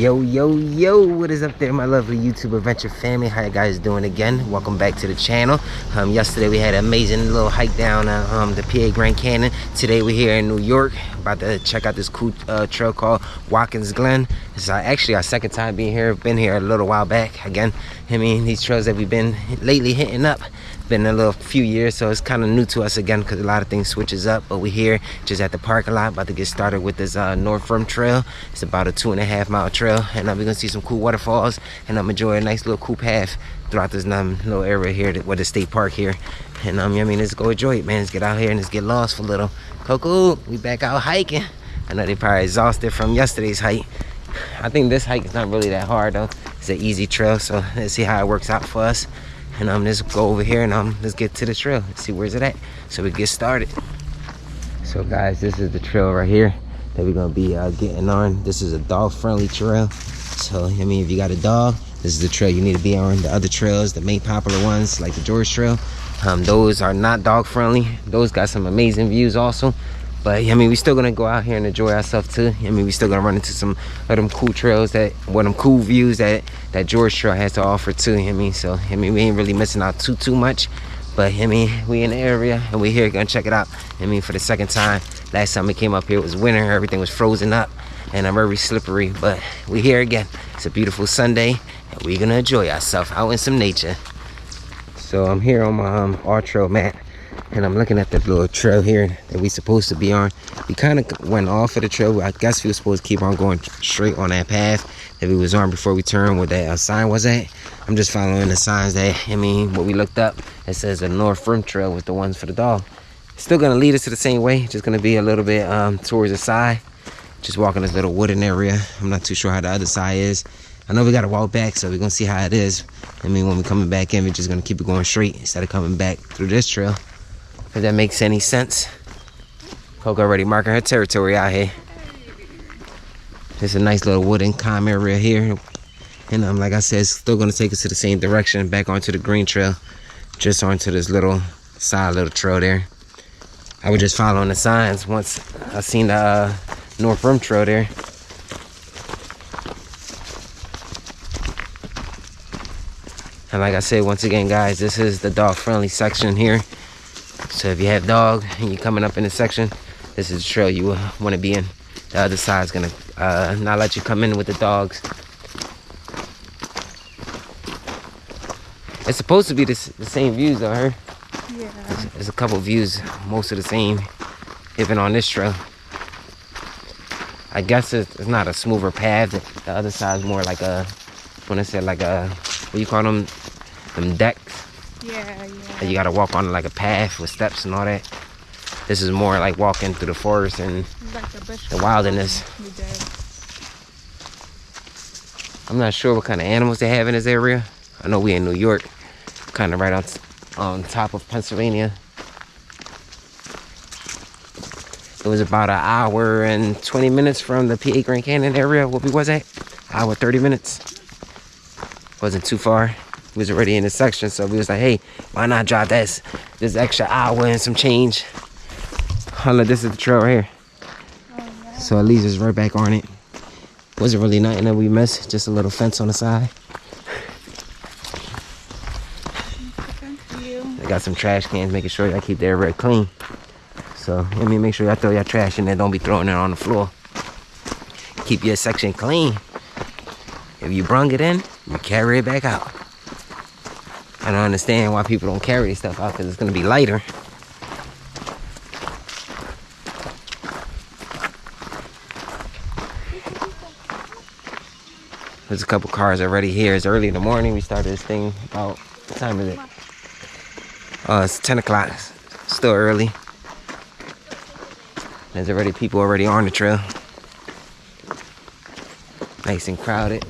Yo, yo, yo, what is up there, my lovely YouTube adventure family? How you guys doing again? Welcome back to the channel. Yesterday we had an amazing little hike down the PA Grand Canyon. Today we're here in New York, about to check out this cool trail called Watkins Glen. This is actually our second time being here. Been here a little while back. Again, I mean, these trails that we've been lately hitting up, been a little few years, so it's kind of new to us again because a lot of things switches up. But we're here just at the parking lot, about to get started with this North Rim Trail. It's about a 2.5 mile trail, and we're gonna see some cool waterfalls, and I'm enjoy a nice little cool path throughout this little area here with the state park here. And I mean, let's go enjoy it, man. Let's get out here and let's get lost for a little. Coco, we back out hiking. I know they probably exhausted from yesterday's hike. I think this hike is not really that hard though. It's an easy trail, so let's see how it works out for us. And let's go over here and let's get to the trail. Let's see where's it at, so we get started. So guys, this is the trail right here that we're gonna be getting on. This is a dog-friendly trail. So I mean, if you got a dog, this is the trail you need to be on. The other trails, the main popular ones like the George Trail, those are not dog-friendly. Those got some amazing views also. But I mean, we still gonna go out here and enjoy ourselves too. I mean, we still gonna run into some of them cool trails them cool views that George Trail has to offer too. I mean, so I mean, we ain't really missing out too much. But I mean, we in the area and we here gonna check it out. I mean, for the second time. Last time we came up here it was winter, everything was frozen up and very slippery. But we here again. It's a beautiful Sunday and we're gonna enjoy ourselves out in some nature. So I'm here on my R trail mat. And I'm looking at the little trail here that we supposed to be on. We kind of went off of the trail. I guess we were supposed to keep on going straight on that path that we was on before we turned where that sign was at. I'm just following the signs that, I mean, what we looked up. It says the North Rim Trail with the ones for the dog. Still gonna lead us to the same way, just gonna be a little bit towards the side. Just walking this little wooden area. I'm not too sure how the other side is. I know we gotta walk back, so we're gonna see how it is. I mean, when we're coming back in, we're just gonna keep it going straight instead of coming back through this trail. If that makes any sense. Coco already marking her territory out here. There's a nice little wooden calm area here. And like I said, it's still gonna take us to the same direction, back onto the green trail. Just onto this little trail there. I was just following the signs once I seen the North Rim Trail there. And like I said, once again guys, this is the dog friendly section here. So if you have dog and you're coming up in this section, this is the trail you want to be in. The other side is gonna not let you come in with the dogs. It's supposed to be the same views though, huh? Yeah. There's a couple views, most of the same, even on this trail. I guess it's not a smoother path. The other side is more like a, when I said like a, what do you call them decks? Yeah. You gotta walk on like a path with steps and all that. This is more like walking through the forest and like the wilderness. I'm not sure what kind of animals they have in this area. I know we in New York, kind of right on top of Pennsylvania. It was about an hour and 20 minutes from the PA Grand Canyon area. What we was at? Hour 30 minutes. Wasn't too far. We was already in the section, so we was like, hey, why not drive this extra hour and some change? Hold on, this is the trail right here. Oh, yeah. So it leads us right back on it. Wasn't really nothing that we missed, just a little fence on the side. Thank you. They got some trash cans, making sure y'all keep the area clean. So, I mean, make sure y'all throw your trash in there, don't be throwing it on the floor. Keep your section clean. If you brung it in, you carry it back out. I don't understand why people don't carry this stuff out, because it's going to be lighter. There's a couple cars already here. It's early in the morning. We started this thing about, what time is it? It's 10 o'clock. Still early. There's already people already on the trail. Nice and crowded.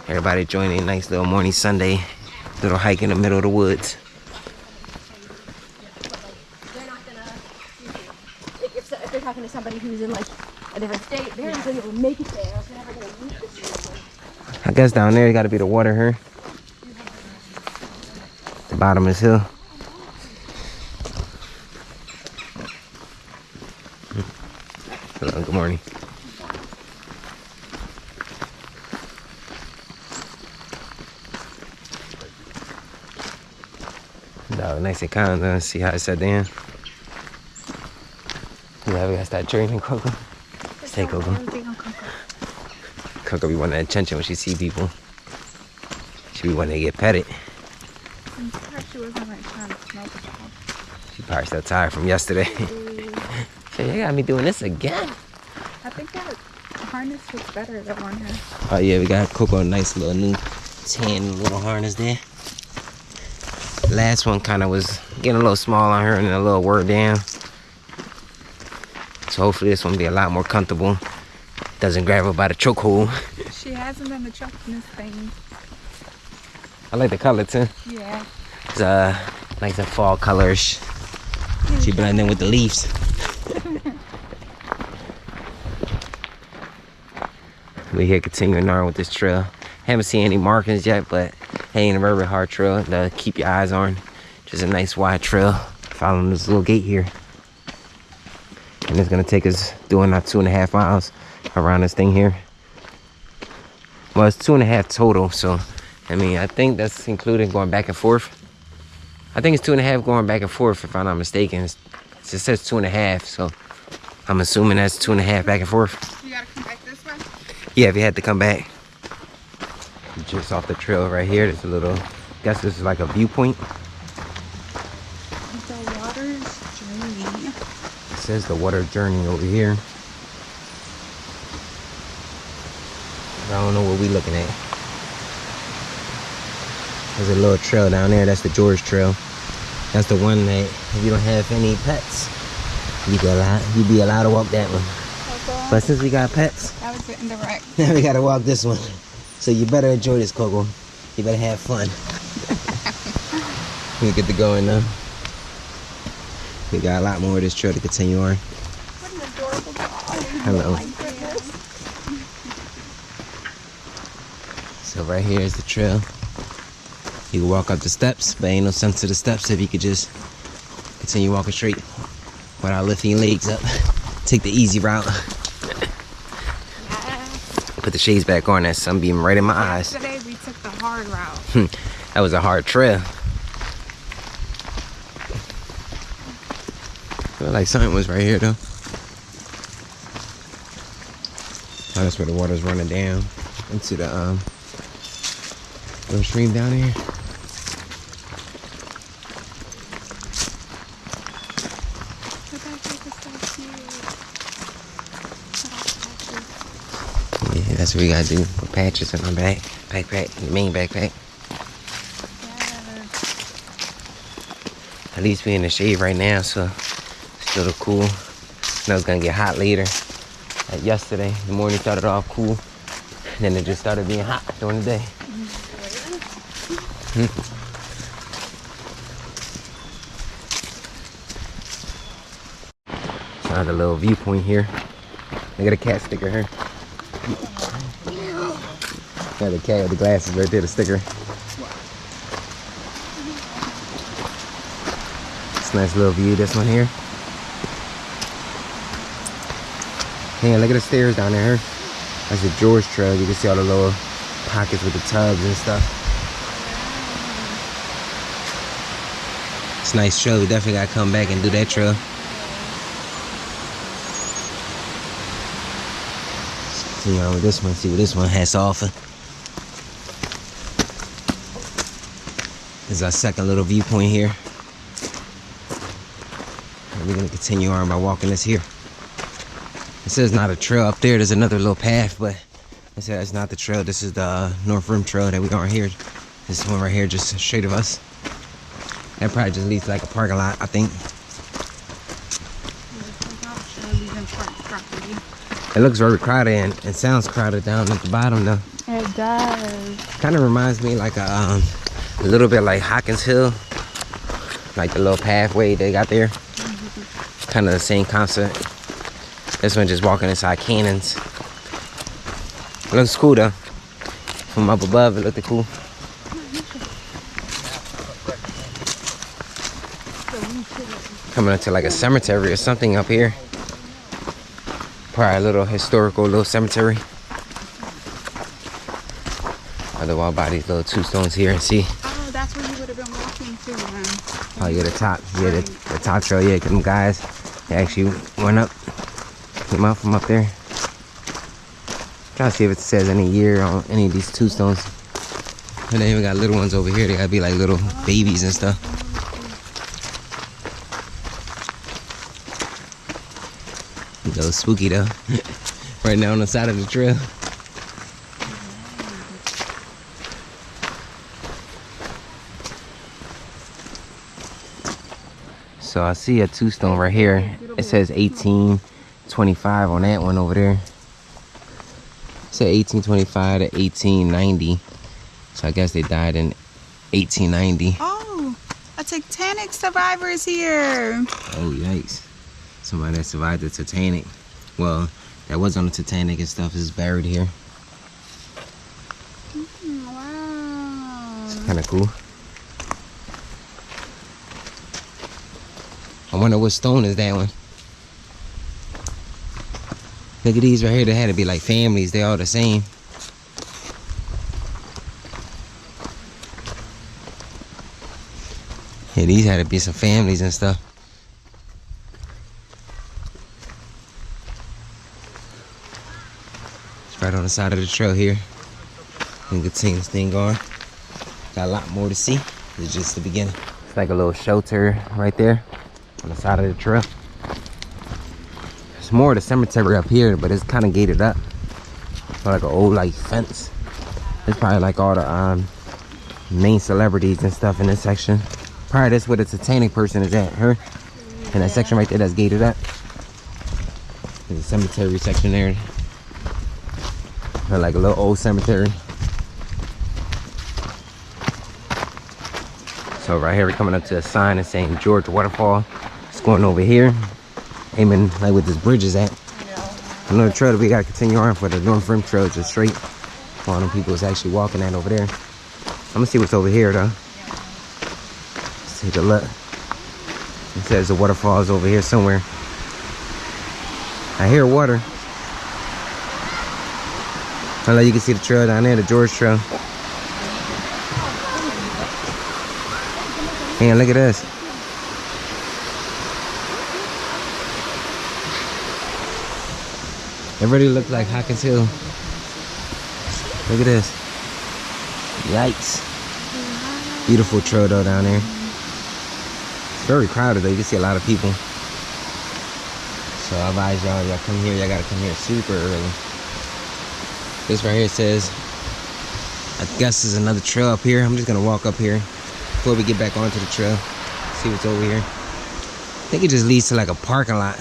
Everybody joining a nice little morning Sunday little hike in the middle of the woods. If they're talking to somebody who's in like a different state, they're not going to make it there. They're never going to meet this person. I guess down there, got to be the water here. The bottom is hill. Hello, good morning. Dog, nice and calm. Let's see how it set down. Yeah, we gotta start training Coco. Say Coco. Coco be wanting attention when she see people. She be wanting to get petted. I'm surprised she wasn't like trying to smell the dog. She probably still tired from yesterday. So you got me doing this again. I think that harness looks better than one here. Oh yeah, we got Coco a nice little new tan little harness there. Last one kind of was getting a little small on her and a little wore down. So hopefully this one will be a lot more comfortable. Doesn't grab her by the chokehold. She hasn't done the choke in this thing. I like the color too. Yeah. It's like the fall colors. She blend in with the leaves. We here continuing on with this trail. Haven't seen any markings yet, but ain't a very hard trail to keep your eyes on. Just a nice wide trail following this little gate here. And it's gonna take us doing our 2.5 miles around this thing here. Well, it's 2.5 total, so I mean, I think that's including going back and forth. I think it's 2.5 going back and forth, if I'm not mistaken. It says 2.5, so I'm assuming that's 2.5 back and forth. You gotta come back this way? Yeah, if you had to come back. Just off the trail right here, there's a little, I guess this is like a viewpoint. The water's journey. It says the water journey over here. I don't know what we looking at. There's a little trail down there. That's the George Trail. That's the one that if you don't have any pets, you'd be allowed to walk that one. Coco. But since we got pets, That was indirect. now we gotta walk this one. So you better enjoy this, Coco. You better have fun. We get to going now. We got a lot more of this trail to continue on. What an adorable dog. Hello. Oh my goodness. So right here is the trail. You can walk up the steps, but ain't no sense to the steps if you could just continue walking straight without lifting your legs up. Take the easy route. Put the shades back on, that sunbeam right in my eyes. Today we took the hard route. That was a hard trail. Feel like something was right here though. Oh, that's where the water's running down into the little stream down here. Yeah, that's what we gotta do. Put patches in my backpack, the main backpack. At least we in the shade right now, so it's still cool. I know it's gonna get hot later. Like yesterday, the morning started off cool, then it just started being hot during the day. Another little viewpoint here. Look at the cat sticker here. Got the cat with the glasses right there, the sticker. It's a nice little view, this one here. Hey, look at the stairs down there. That's the George Trail. You can see all the little pockets with the tubs and stuff. It's a nice trail. We definitely gotta come back and do that trail. Continue on with this one, see what this one has to offer. This is our second little viewpoint here. And we're gonna continue on by walking this here. It says not a trail up there. There's another little path, but it says it's not the trail. This is the North Rim Trail that we got right here. This one right here, just straight of us. That probably just leads to like a parking lot, I think. It looks very crowded and it sounds crowded down at the bottom though. It does. Kind of reminds me like a little bit like Watkins Hill. Like the little pathway they got there. Kind of the same concept. This one just walking inside canyons. It looks cool though. From up above, it looked cool. Coming up to like a cemetery or something up here. Probably a little historical little cemetery. I'll walk by these little two stones here and see. Oh, that's where you would have been walking to, man. Oh yeah, the top. Yeah, the top trail. Yeah, 'cause them guys, they actually went up, came out from up there. Trying to see if it says any year on any of these tombstones. And they even got little ones over here. They gotta be like little babies and stuff. It's a little spooky though. Right now on the side of the trail. So I see a tombstone right here. It says 1825 on that one over there. It said 1825 to 1890. So I guess they died in 1890. Oh, a Titanic survivor is here. Oh, yikes. Somebody that survived the Titanic. Well, that was on the Titanic and stuff is buried here. Wow. It's kind of cool. I wonder what stone is that one. Look at these right here. They had to be like families. They all the same. Yeah, these had to be some families and stuff. It's right on the side of the trail here. We can continue this thing going. Got a lot more to see. It's just the beginning. It's like a little shelter right there on the side of the trail. It's more of the cemetery up here, but it's kind of gated up. It's like an old like fence. It's probably like all the main celebrities and stuff in this section. Probably that's where the Titanic person is at, her. In that section right there that's gated up. There's a cemetery section there. Or like a little old cemetery. So right here we're coming up to a sign that's saying George Waterfall. It's going over here. Aiming like where this bridge is at. Another trail that we gotta continue on for the North Rim Trail, just straight. All them people is actually walking at over there. I'm gonna see what's over here though. Let's take a look. It says the waterfall is over here somewhere. I hear water. I know you can see the trail down there, the George Trail. Man, look at this. It really looks like Watkins Hill. Look at this. Yikes. Beautiful trail though down there. It's very crowded though. You can see a lot of people. So I advise y'all come here. Y'all gotta come here super early. This right here says, I guess there's another trail up here. I'm just gonna walk up here before we get back onto the trail. See what's over here. I think it just leads to like a parking lot.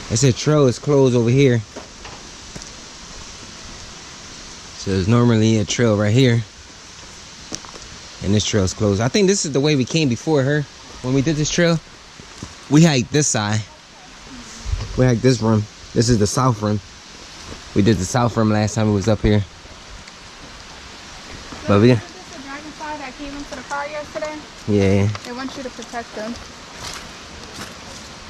It said trail is closed over here. So there's normally a trail right here. And this trail is closed. I think this is the way we came before her. When we did this trail, we hiked this side. We hiked this rim. This is the south rim. We did the south rim last time we was up here. But we got the dragonfly that came into the car yesterday. yeah. They want you to protect them.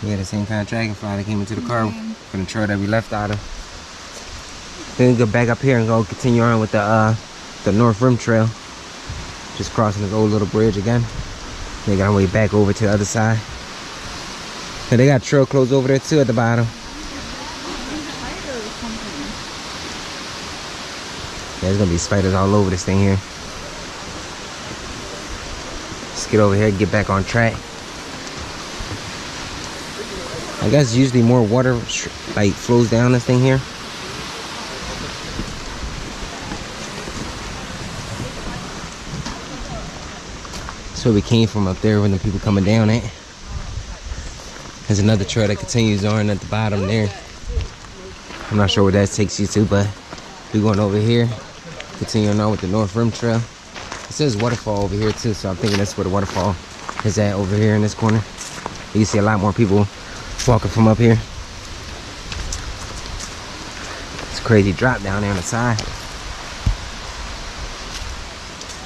We had the same kind of dragonfly that came into the car from the trail that we left out of. Then we go back up here and go continue on with the North Rim Trail. Just crossing this old little bridge again. They got our way back over to the other side. And they got trail closed over there too at the bottom. Yeah, there's gonna be spiders all over this thing here. Let's get over here and get back on track. I guess usually more water like flows down this thing here. So we came from up there when the people coming down at. There's another trail that continues on at the bottom there. I'm not sure where that takes you to, but we're going over here, continuing on with the North Rim Trail. It says waterfall over here too, so I'm thinking that's where the waterfall is at over here in this corner. You can see a lot more people walking from up here. It's a crazy drop down there on the side.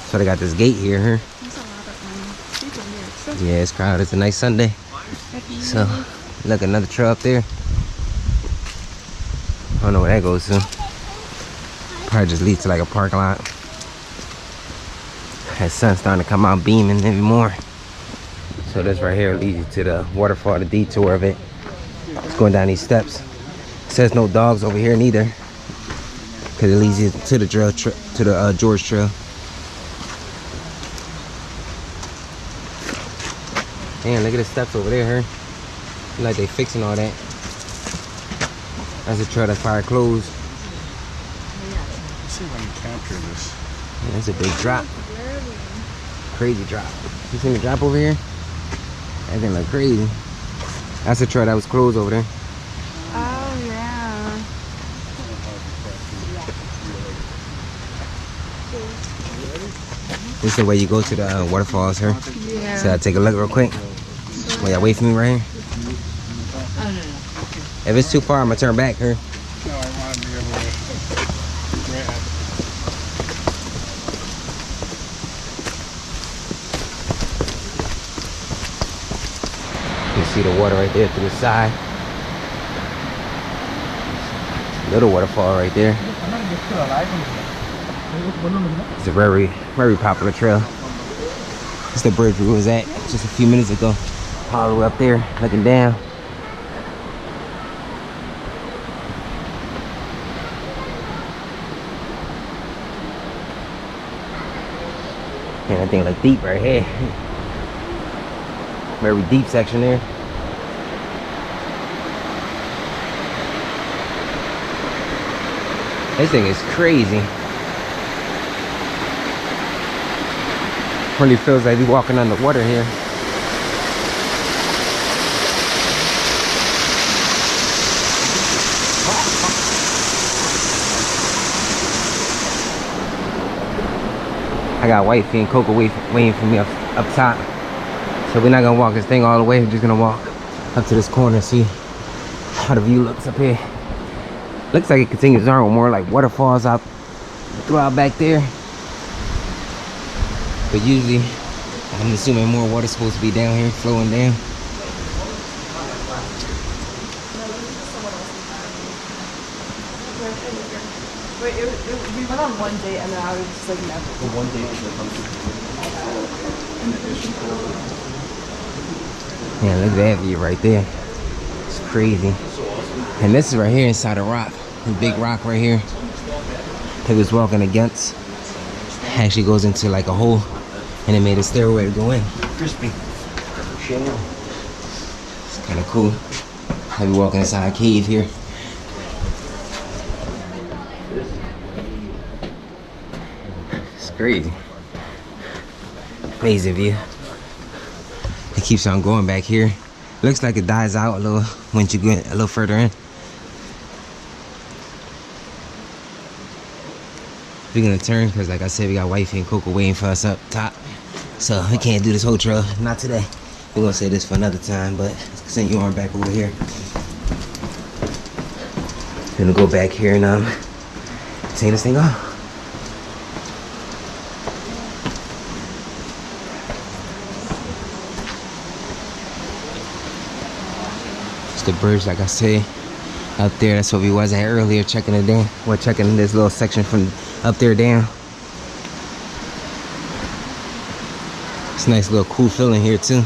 So they got this gate here. There's a lot of people here. Yeah, it's crowded. It's a nice Sunday. So, look, another trail up there. I don't know where that goes to. Probably just leads to like a parking lot. That sun's starting to come out beaming even more. So this right here leads you to the waterfall, the detour of it. It's going down these steps. It says no dogs over here neither, because it leads you to the trail, to the George Trail. Damn, look at the steps over there, huh? Like they fixing all that. That's a trail that's probably closed. Let's see if I can capture this. Yeah, that's a big drop. Crazy drop. You seen the drop over here? That thing look crazy. That's a trail that was closed over there. Oh, yeah. This is the way you go to the waterfalls here. Yeah. So I'll take a look real quick. Wait, y'all wait for me right here. If it's too far, I'm gonna turn back here. No, I want to be able to grab. You can see the water right there through the side. Little waterfall right there. It's a very, very popular trail. It's the bridge we was at just a few minutes ago. All the way up there, looking down. And I think like deep right here. Very deep section there. This thing is crazy. Really feels like we're walking underwater here. I got Wifey and Coco waiting for me up top. So we're not gonna walk this thing all the way. We're just gonna walk up to this corner and see how the view looks up here. Looks like it continues on with more like waterfalls out throughout back there. But usually, I'm assuming more water's supposed to be down here, flowing down. Wait, we went on one date and then I was just like never. The one day Yeah, look at that view right there. It's crazy. And this is right here inside a rock. The big rock right here that was walking against. Actually goes into like a hole and it made a stairway to go in. Crispy. It's kind of cool. I'll be walking inside a cave here. It's crazy. Amazing view. It keeps on going back here. Looks like it dies out a little once you get a little further in. We're gonna turn because, like I said, we got Wifey and Coco waiting for us up top. So we can't do this whole trail. Not today. We're gonna say this for another time, but let's continue on back over here. Gonna go back here and take this thing off. It's the bridge, like I said, up there. That's what we was at earlier, checking it down. We're checking this little section from up there down. It's a nice little cool feeling here too.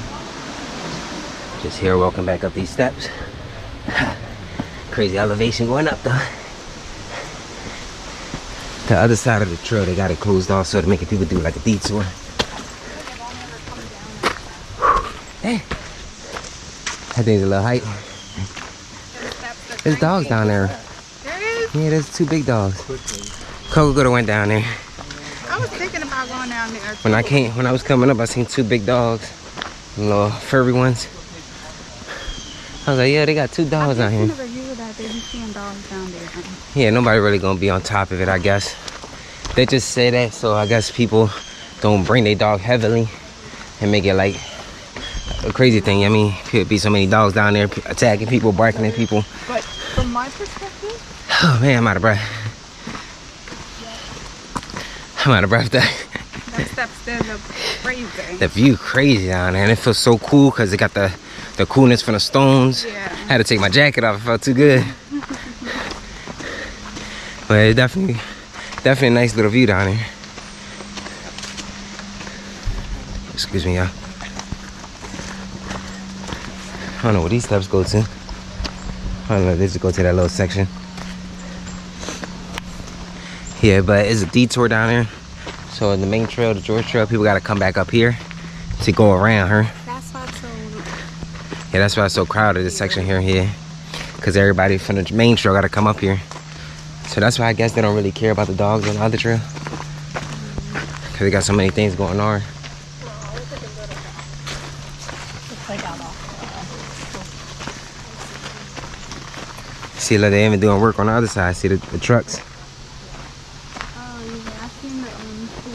Just here walking back up these steps. Crazy elevation going up though. The other side of the trail, they got it closed off so to make people do like a detour. Hey, that thing's a little height. There's dogs down there. There is? Yeah, there's two big dogs. Coco could have went down there. I was thinking about going down there. When I was coming up, I seen two big dogs, little furry ones. I was like, yeah, they got two dogs down here. Never hear that they be seeing dogs down there. Yeah, nobody really gonna be on top of it, I guess. They just say that so I guess people don't bring their dog heavily and make it like a crazy thing. I mean, could be so many dogs down there attacking people, barking at people. But from my perspective, Oh man, I'm out of breath. I'm out of breath there. those steps there look crazy. The view crazy down there, and it feels so cool because it got the coolness from the stones. Yeah. I had to take my jacket off, it felt too good. But it's definitely a nice little view down here. Excuse me, y'all. I don't know where these steps go to. I don't know if they just go to that little section. Yeah, but it's a detour down there. So in the main trail, the George Trail, people gotta come back up here to go around her. That's why it's so. Yeah, that's why it's so crowded, this section here. Yeah, because everybody from the main trail gotta come up here. So that's why I guess they don't really care about the dogs on the other trail. Because they got so many things going on. See, like they even doing work on the other side. See the trucks. Oh, yeah, I've seen the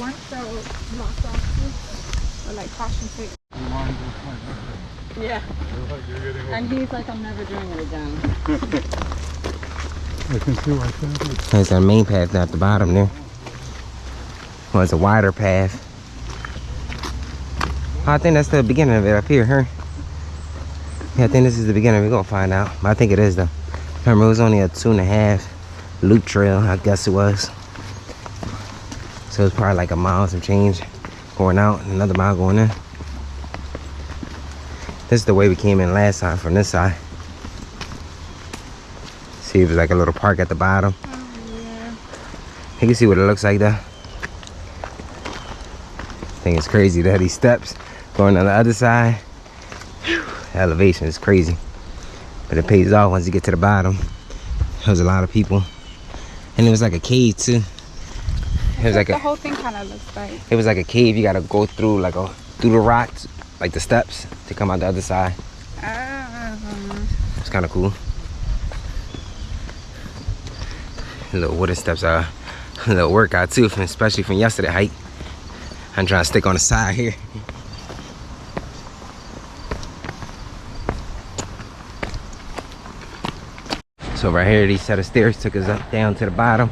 ones that were blocked off too. Or like caution tape. Yeah. And he's like, I'm never doing it again. I can see why I can't. There's that main path down at the bottom there. Well, it's a wider path. I think that's the beginning of it up here, huh? Yeah, I think this is the beginning. We're gonna find out. But I think it is though. Remember, it was only a 2.5 loop trail, I guess it was. So it's probably like a mile some change going out and another mile going in. This is the way we came in last time from this side. See, it was like a little park at the bottom. Oh, yeah. You can see what it looks like there. I think it's crazy that these steps going on the other side. Whew, the elevation is crazy. But it pays off once you get to the bottom. There was a lot of people. And it was like a cave too. It was like The whole thing kind of looks like. it was like a cave. You gotta go through through the rocks, like the steps, to come out the other side. It's kind of cool. Little wooden steps are a little workout too, especially from yesterday hike. I'm trying to stick on the side here. So right here, these set of stairs took us up down to the bottom.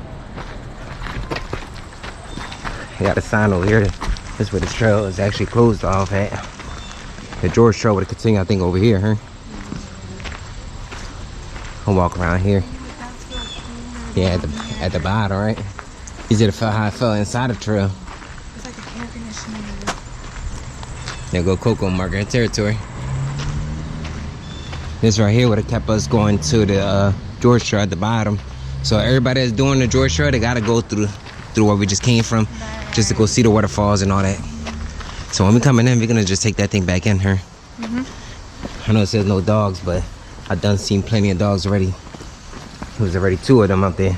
I got a sign over here. This is where the trail is actually closed off at. The George Trail would continue, I think, over here, huh? I'll walk around here. Yeah, at the bottom, right? You should have felt how I felt inside the trail. It's like a air conditioner. There go Coco marking territory. This right here would have kept us going to the George Trail at the bottom. So everybody that's doing the George Trail, they gotta go through where we just came from, just to go see the waterfalls and all that. So when we coming in, we're gonna just take that thing back in here. I know it says no dogs, but I done seen plenty of dogs already. There was already 2 of them up there.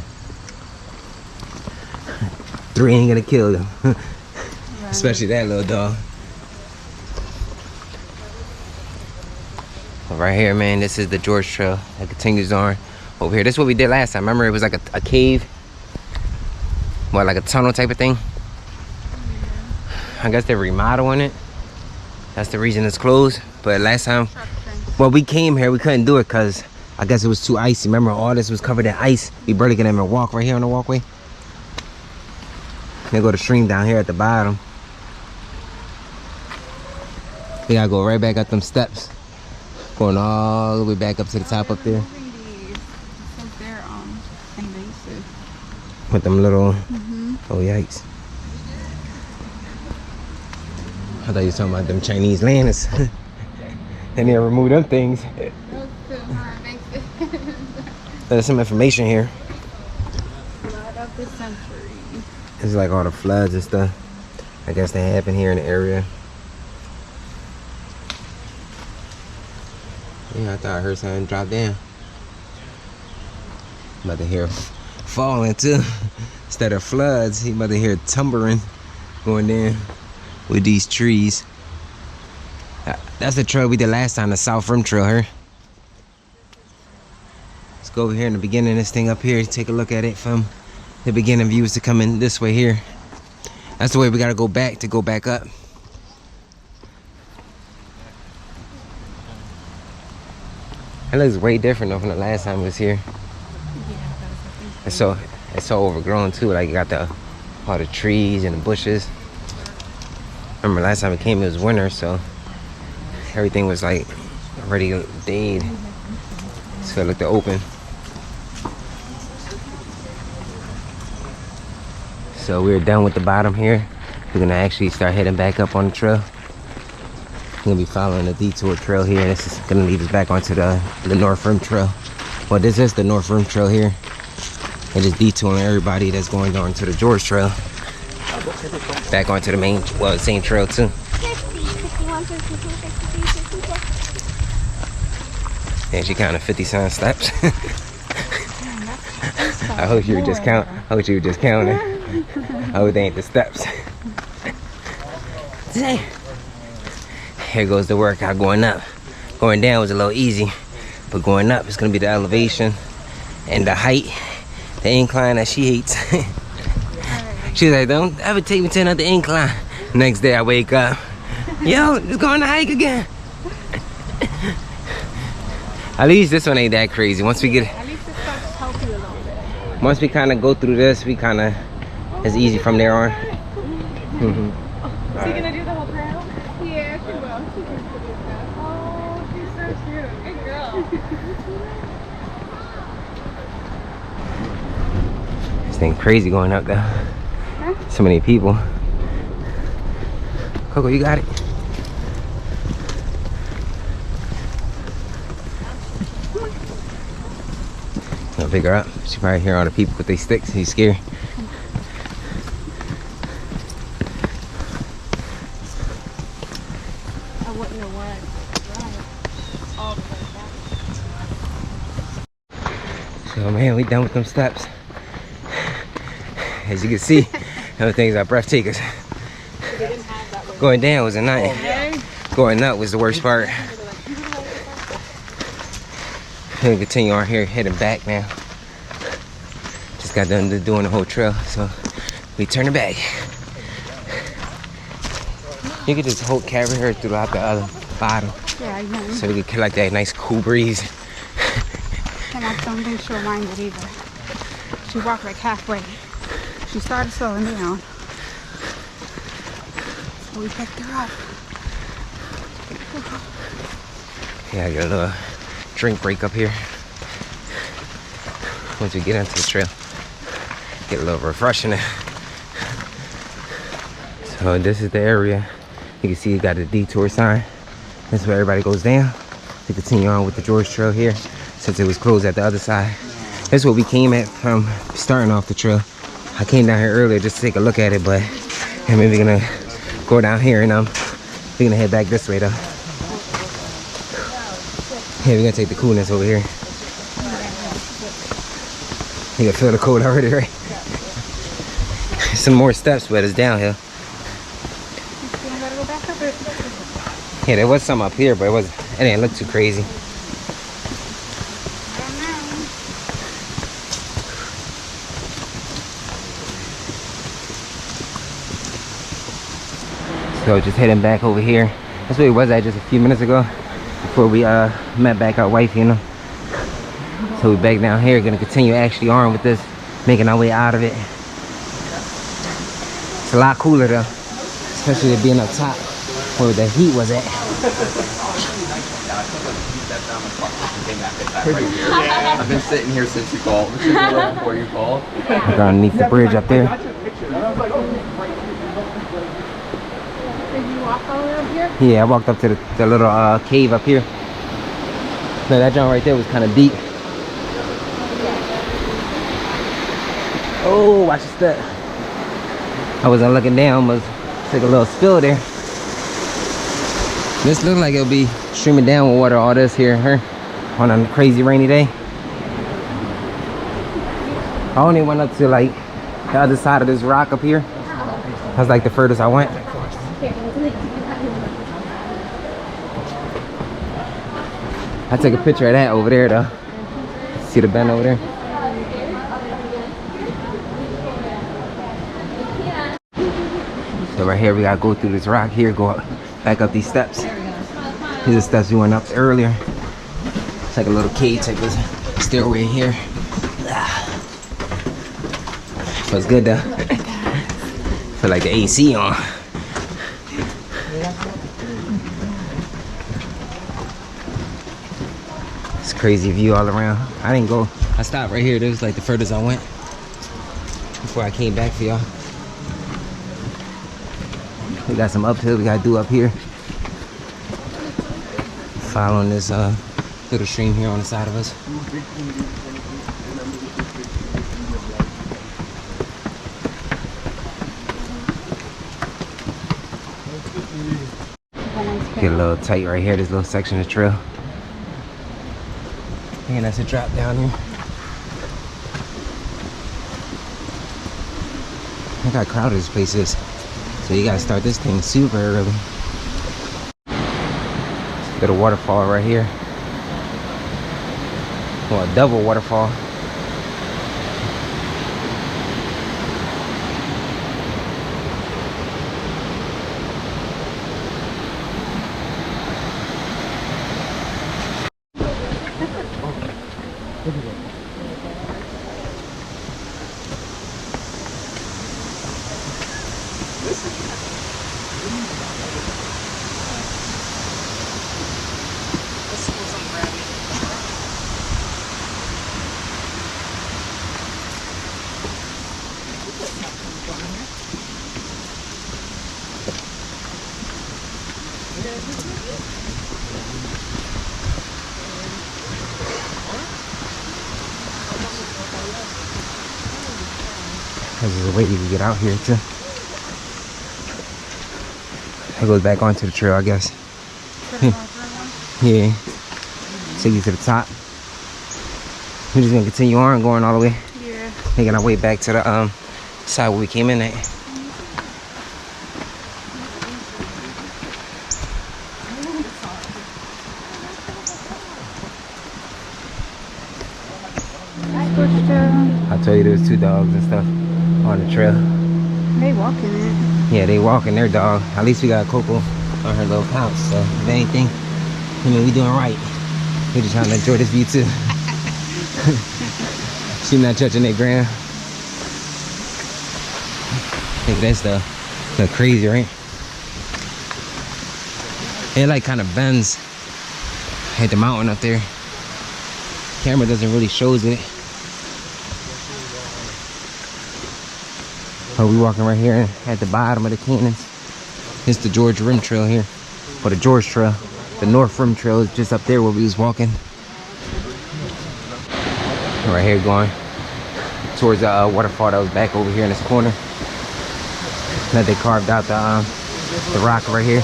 3 ain't gonna kill them. Especially that little dog. But right here, man, this is the George Trail that continues on over here. This is what we did last time. Remember, it was like a cave, what, like a tunnel type of thing. I guess they're remodeling it. That's the reason it's closed. But last time, well, we came here, we couldn't do it because I guess it was too icy. Remember, all this was covered in ice. We barely could even walk right here on the walkway. They go to stream down here at the bottom. We gotta go right back up them steps. Going all the way back up to the top up there. They're invasive. With them little, oh yikes. I thought you were talking about them Chinese lanterns. They need to remove them things. There's some information here. Flood of the century. It's like all the floods and stuff. I guess they happen here in the area. Yeah, I thought I heard something drop down. I'm about to hear falling too. Instead of floods, he about to hear tumbling going down with these trees. That's the trail we did last time, the South Rim Trail here. Let's go over here in the beginning of this thing up here, take a look at it from the beginning views to come in this way here. That's the way we gotta go back up. It looks way different though from the last time it was here. It's so overgrown too. Like you got all the trees and the bushes. Remember last time we came, it was winter, so everything was like already dead. So it looked open. So we're done with the bottom here. We're gonna actually start heading back up on the trail. gonna be following the detour trail here. This is gonna lead us back onto the North Rim Trail. Well, this is the North Rim Trail here. It is detouring everybody that's going down to the George Trail. Back onto the main, well, the same trail too. 50, 51, 52, 53, 54. And she counted 50-cent steps. I hope you were just count. I hope you were just counting. I hope they ain't the steps. Dang. Here goes the workout going up. Going down was a little easy, but going up it's gonna be the elevation and the height, the incline that she hates. She's like, don't ever take me to another incline. Next day I wake up, yo, it's going to hike again. At least this one ain't that crazy. Once we get, At least it starts to help you a little bit. once we kind of go through this, we kind of, it's easy from there on. Is he gonna do the whole trail? Yeah, she will. She can do that. Oh, she's so cute. Good girl. This thing crazy going up there. So many people. Coco, you got it. I'll pick her up. She probably hear all the people with their sticks. He's scared. I wouldn't know where I'd drive all the way back. So man, we done with them steps. As you can see, those things are breathtakers. Going down was a night. Going up was the worst part. We're gonna continue on here, heading back now. Just got done doing the whole trail, so we turning back. You could just hold carry her throughout the other bottom, Yeah, I know. so we could collect that nice cool breeze. And I don't think she'll mind it either. She walked like halfway. She started slowing down. So we picked her up. Yeah, I got a little drink break up here. Once we get into the trail, get a little refreshing. So this is the area. You can see you got the detour sign. That's where everybody goes down to continue on with the George Trail here, since it was closed at the other side. That's what we came at from starting off the trail. I came down here earlier just to take a look at it, but I'm maybe gonna go down here and we're gonna head back this way though. Yeah, we're gonna take the coolness over here. You can feel the cold already, right? Some more steps, but it's downhill. Yeah, there was some up here, but it didn't look too crazy. So just heading back over here. That's where it was at just a few minutes ago, before we met back our wife, you know. So we back down here, gonna continue actually on with this, making our way out of it. It's a lot cooler though, especially it being up top where the heat was at. I've been sitting here since you called. Before you called. We're underneath the bridge up there. Did you walk all the way up here? Yeah, I walked up to the little cave up here. No, that joint right there was kind of deep. Oh, watch your step. I wasn't looking down, almost took a little spill there. This looks like it'll be streaming down with water, all this here on a crazy rainy day. I only went up to like the other side of this rock up here. That's like the furthest I went. I took a picture of that over there though. See the bend over there? So right here we gotta go through this rock here, go up, back up these steps. These are the steps we went up earlier. It's like a little cave type of stairway here. Feels good though. Feel like the AC on. It's a crazy view all around. I didn't go, I stopped right here. This was like the furthest I went before I came back for y'all. We got some uphill we gotta do up here. following this little stream here on the side of us. Get a little tight right here, this little section of trail. And that's a drop down here. Look how crowded this place is. So you gotta start this thing super early. Little waterfall right here. Well, a double waterfall. There's a way you can get out here too. It goes back onto the trail, I guess. Yeah. Take you to the top. We're just gonna continue on, going all the way. Yeah. Making our way back to the side where we came in at. I told you there was 2 dogs and stuff on the trail. They walking it. Yeah, they walking their dog. At least we got Coco on her little pouch. So if anything, I mean, we doing right. We're just trying to enjoy this view too. She not touching that ground. Look at that stuff. Look crazy, right? It like kind of bends at the mountain up there. Camera doesn't really shows it. Oh, we walking right here at the bottom of the canyons. It's the George Rim Trail here, or the George Trail. The North Rim Trail is just up there where we was walking. Right here going towards the waterfall that was back over here in this corner. Now they carved out the rock right here.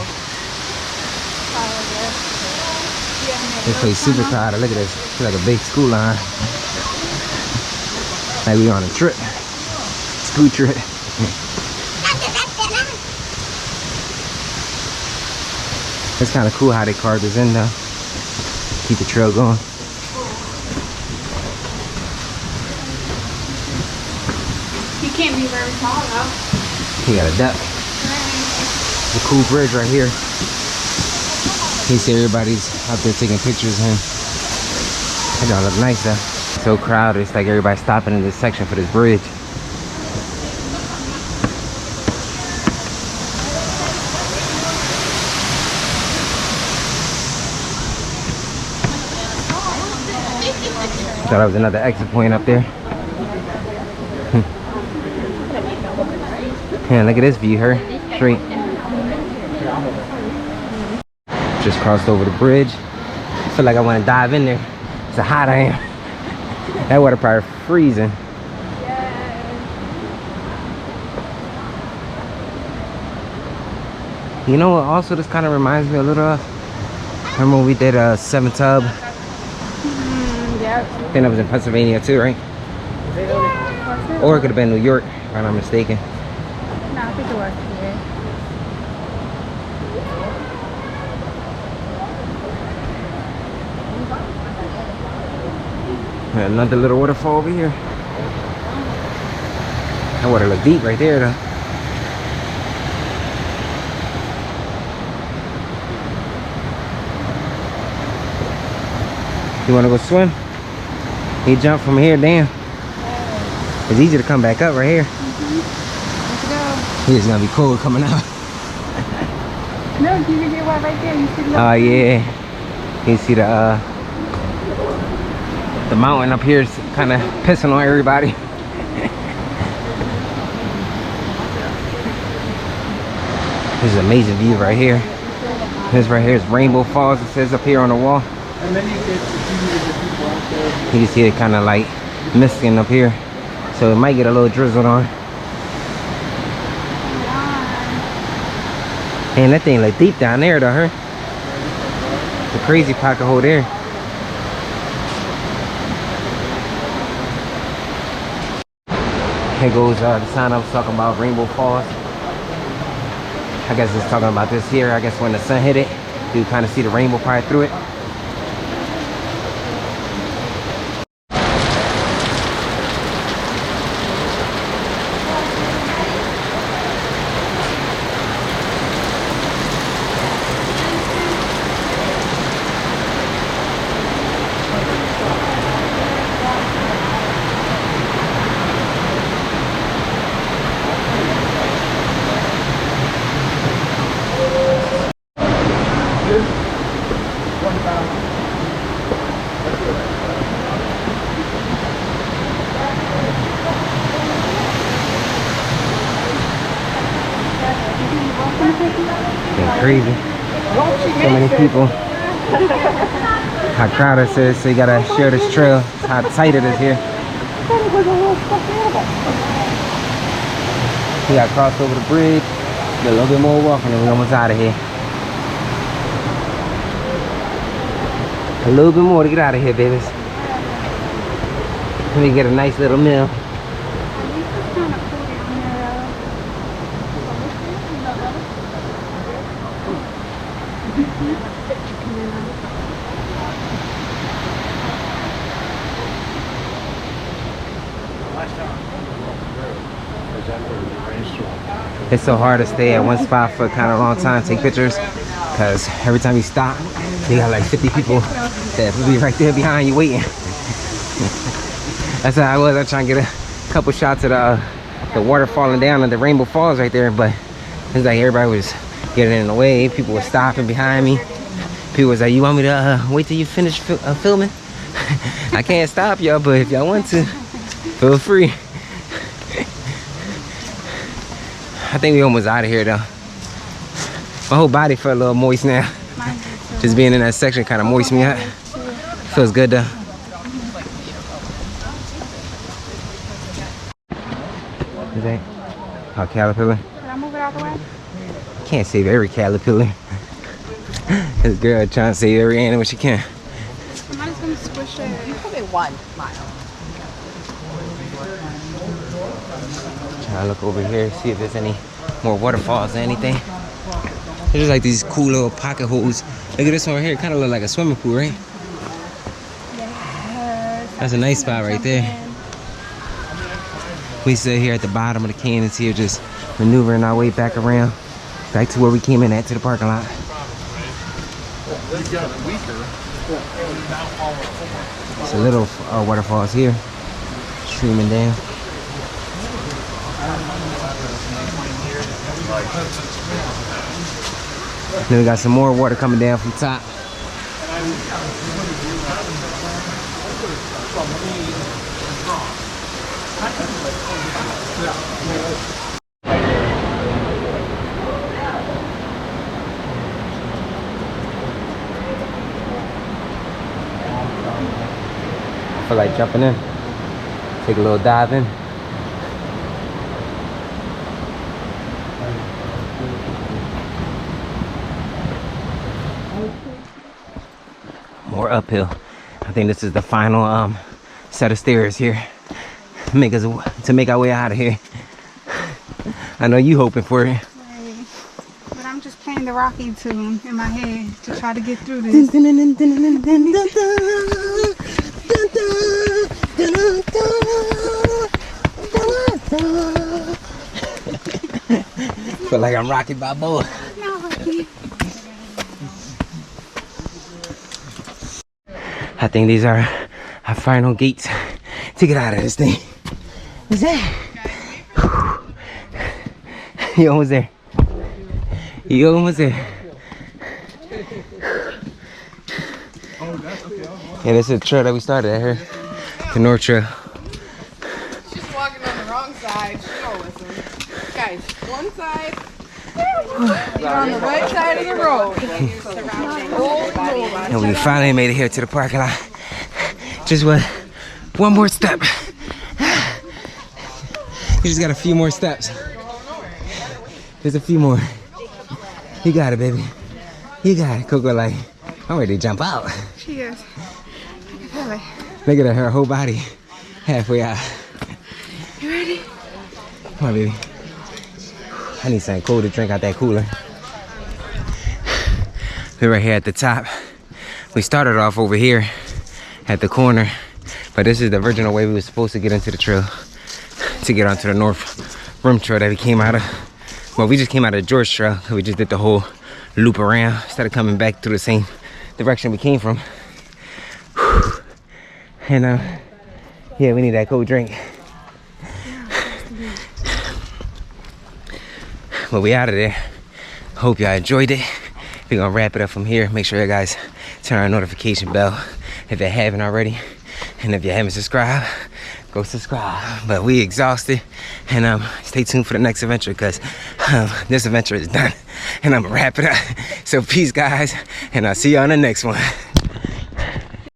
This place super crowded. Look at this. It's like a big school line. Like we on a trip. School trip. It's kind of cool how they carved this in though. Keep the trail going. You can't be very tall though. You got a duck. It's a cool bridge right here. You see everybody's out there taking pictures of him. That don't look nice though. So crowded, it's like everybody's stopping in this section for this bridge. I thought that was another exit point up there. Yeah, look at this view here. Straight. Just crossed over the bridge. I feel like I want to dive in there. It's how hot I am. That water probably freezing. You know what also this kind of reminds me a little of? Remember when we did a 7 Tub? Yep. I think that was in Pennsylvania too, right? Or it could have been New York, if I'm not mistaken. No, I think it was here. Another little waterfall over here. That water look deep right there though. You wanna go swim? You jump from here down. It's easy to come back up right here. Let's go. It's gonna be cold coming out. No, you can get one right there. You see the Oh yeah. You see the mountain up here is kind of pissing on everybody. This is an amazing view right here. This right here is Rainbow Falls. It says up here on the wall. And then you get to see the people out there. You can see it kind of like misting up here, so it might get a little drizzled on. And that thing like deep down there though, huh? It's a crazy pocket hole there. Here goes the sign I was talking about, Rainbow Falls. I guess it's talking about this here. I guess when the sun hit it, you kind of see the rainbow part through it. Crazy. So many people. How crowded it is, so you gotta share this trail. How tight it is here. We gotta cross over the bridge. Get a little bit more walking and we're almost out of here. A little bit more to get out of here, babies. Let me get a nice little meal. It's so hard to stay at one spot for kind of a long time, take pictures, because every time you stop, you got like 50 people that will be right there behind you waiting. That's how I was. I was trying to get a couple shots of the water falling down and the Rainbow Falls right there, but it's like everybody was getting in the way. People were stopping behind me. People was like, you want me to wait till you finish filming? I can't stop y'all, but if y'all want to, feel free. I think we almost out of here though. My whole body felt a little moist now. Just being in that section kind of moist me out. Feels good though. Is that a caterpillar? Can I move it out of the way? Can't save every caterpillar. This girl trying to save every animal she can. I'm just gonna squish it. Probably 1 mile. Try to look over here, see if there's any more waterfalls or anything. There's just like these cool little pocket holes. Look at this one right here. It kind of look like a swimming pool, right? Yes. That's a nice spot right there. We sit here at the bottom of the canyons here, just maneuvering our way back around, back to where we came in at, to the parking lot. It's a little waterfalls here, streaming down. Then we got some more water coming down from top. I feel like jumping in, take a little dive in. More uphill. I think this is the final set of stairs here. To make our way out of here. I know you hoping for it. Right. But I'm just playing the Rocky tune in my head to try to get through this. Feel like I'm Rocky Balboa. No, Rocky. I think these are our final gates to get out of this thing. What's that? You almost there. You almost there. Yeah, this is the trail that we started at here. The North Trail. She's walking on the wrong side. She don't listen. Guys, one side You're on the right side of the road. And we finally made it here to the parking lot. Just one more step. You just got a few more steps. There's a few more. You got it, baby. You got it. Coco, like, I'm ready to jump out. She is. Look at her whole body halfway out. You ready? Come on, baby. I need something cool to drink out that cooler. We're right here at the top. We started off over here at the corner, but this is the original way we were supposed to get into the trail to get onto the North Rim Trail that we came out of. Well, we just came out of the George Trail. We just did the whole loop around instead of coming back through the same direction we came from. And yeah, we need that cold drink. But we out of there. Hope y'all enjoyed it. We're gonna wrap it up from here. Make sure you guys turn on the notification bell if you haven't already. And if you haven't subscribed, go subscribe. But we exhausted. And stay tuned for the next adventure, because this adventure is done. And I'm gonna wrap it up. So peace, guys. And I'll see you on the next one.